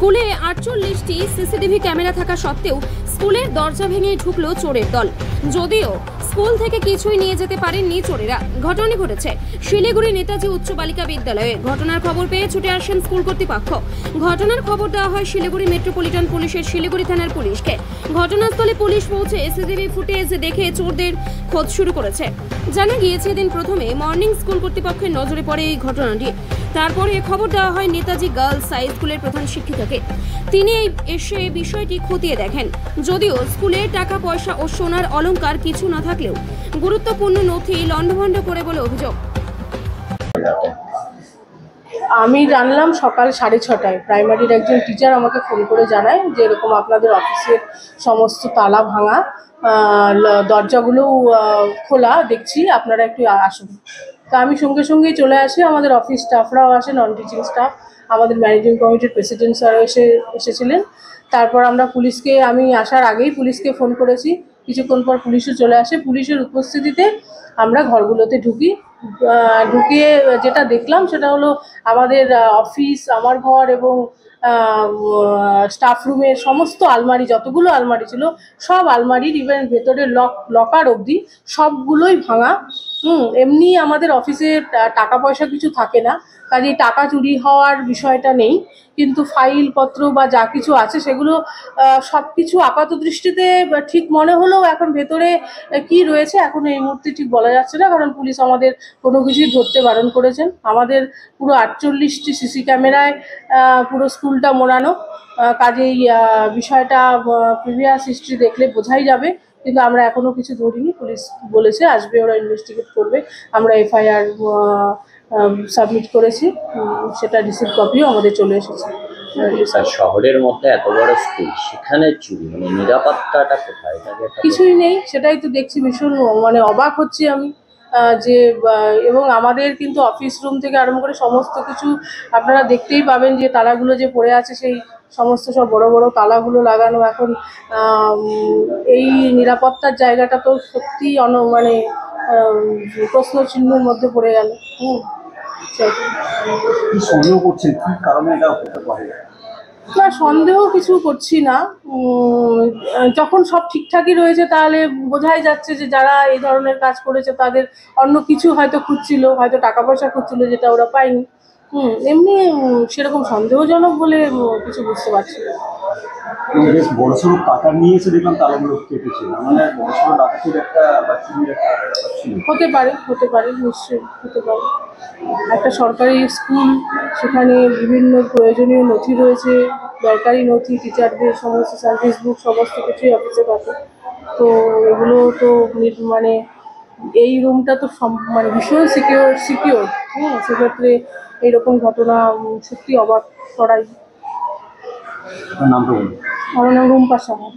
স্কুলে ৪৮টি CCTV camera থাকা সত্ত্বেও স্কুলের দরজা ভেঙে ঢুকলো চোরের দল। যদিও স্কুল থেকে কিছুই নিয়ে যেতে পারেননি চোরেরা। ঘটনাটি ঘটেছে শিলিগুড়ি নেতাজি উচ্চ বালিকা বিদ্যালয়ে। ঘটনার খবর পেয়ে ছুটে আসেন স্কুল কর্তৃপক্ষ। ঘটনার খবর দেওয়া হয় শিলিগুড়ি মেট্রোপলিটন পুলিশের শিলিগুড়ি থানার পুলিশকে। ঘটনাস্থলে পুলিশ পৌঁছে সিসিটিভি ফুটেজ দেখে চোরদের খোঁজ শুরু করেছে। জানা গিয়েছে এদিন প্রথমে মর্নিং স্কুল কর্তৃপক্ষের নজরে পড়ে এই ঘটনাটি। তারপরে খবর দেওয়া হয় নেতাজি গার্লস হাই স্কুলের প্রধান শিক্ষিকাকে। তিনি এসে বিষয়টি খতিয়ে দেখেন। যদিও স্কুলে টাকা পয়সা ও সোনার অলংকার কিছু না থাকলেও গুরুত্বপূর্ণ নথি লণ্ডভণ্ড করে বলে অভিযোগ। আমি জানলাম সকাল 6:30টায়। প্রাইমারির একজন টিচার আমাকে ফোন করে জানায় যে এরকম আপনাদের অফিসের সমস্ত তালা ভাঙা, দরজাগুলো খোলা দেখছি, আপনারা একটু আসুন। তা আমি সঙ্গে সঙ্গেই চলে আসি। আমাদের অফিস স্টাফরাও আসে, নন টিচিং স্টাফ, আমাদের ম্যানেজিং কমিটির প্রেসিডেন্ট স্যার এসেছিলেন। তারপর আমরা পুলিশকে, আমি আসার আগেই পুলিশকে ফোন করেছি। কিছুক্ষণ পর পুলিশও চলে আসে। পুলিশের উপস্থিতিতে আমরা ঘরগুলোতে ঢুকিয়ে যেটা দেখলাম সেটা হলো আমাদের অফিস, আমার ঘর এবং স্টাফ রুমের সমস্ত আলমারি, যতগুলো আলমারি ছিল সব আলমারির, ইভেন ভেতরের লকার অবধি সবগুলোই ভাঙা। এমনি আমাদের অফিসে টাকা পয়সা কিছু থাকে না, কাজেই টাকা চুরি হওয়ার বিষয়টা নেই, কিন্তু ফাইলপত্র বা যা কিছু আছে সেগুলো সব কিছু আপাত দৃষ্টিতে ঠিক মনে হলেও এখন ভেতরে কি রয়েছে এখন এই মুহূর্তে ঠিক বলা যাচ্ছে না, কারণ পুলিশ আমাদের কোনো কিছুই ধরতে বারণ করেছেন। আমাদের পুরো 48টি সিসি ক্যামেরায় পুরো স্কুলটা মোড়ানো, কাজেই বিষয়টা প্রিভিয়াস হিস্ট্রি দেখলে বোঝাই যাবে, কিন্তু আমরা এখনও কিছু ধরিনি। পুলিশ বলেছে আসবে, ওরা ইনভেস্টিগেট করবে। আমরা এফআইআর সাবমিট করেছি, সেটা রিসিভ কপিও আমাদের চলে এসেছে। শহরের মধ্যে এত বড় স্কুল, সেখানে চুরি, মানে নিরাপত্তাটা কোথায়? কিছুই নেই, সেটাই তো দেখছি। ভীষণ অবাক হচ্ছি আমি যে, এবং আমাদের কিন্তু অফিস রুম থেকে আরম্ভ করে সমস্ত কিছু আপনারা দেখতেই পাবেন যে তালাগুলো যে পড়ে আছে, সেই সমস্ত সব বড় বড় তালাগুলো লাগানো। এখন এই নিরাপত্তার জায়গাটা তো সত্যি প্রশ্ন চিহ্নের মধ্যে পড়ে গেল। না, সন্দেহ কিছু করছি না। যখন সব ঠিকঠাকই রয়েছে তাহলে বোঝাই যাচ্ছে যে যারা এই ধরনের কাজ করেছে তাদের অন্য কিছু হয়তো খুঁজছিল, হয়তো টাকা পয়সা খুঁজছিল, যেটা ওরা পায়নি। এমনি সেরকম সন্দেহজনক বলে কিছু বুঝতে পারছি না। বড়সড় কাটার নিয়ে এসে দেখলাম তালাগুলো কেটেছে, মানে বড়সড় ডাকাতির একটা হতে পারে, নিশ্চয়ই হতে পারে। একটা সরকারি স্কুল, সেখানে বিভিন্ন প্রয়োজনীয় নথি রয়েছে, দরকারি নথি, টিচারদের সমস্ত সার্ভিস বুক, সমস্ত কিছুই অফিসে থাকে। তো এগুলো তো এই রুমটা তো ভীষণ সিকিওর। সেক্ষেত্রে এইরকম ঘটনা সত্যি অবাক করাই। নামটা বলুন। আমার নাম রুম্পা সাহা।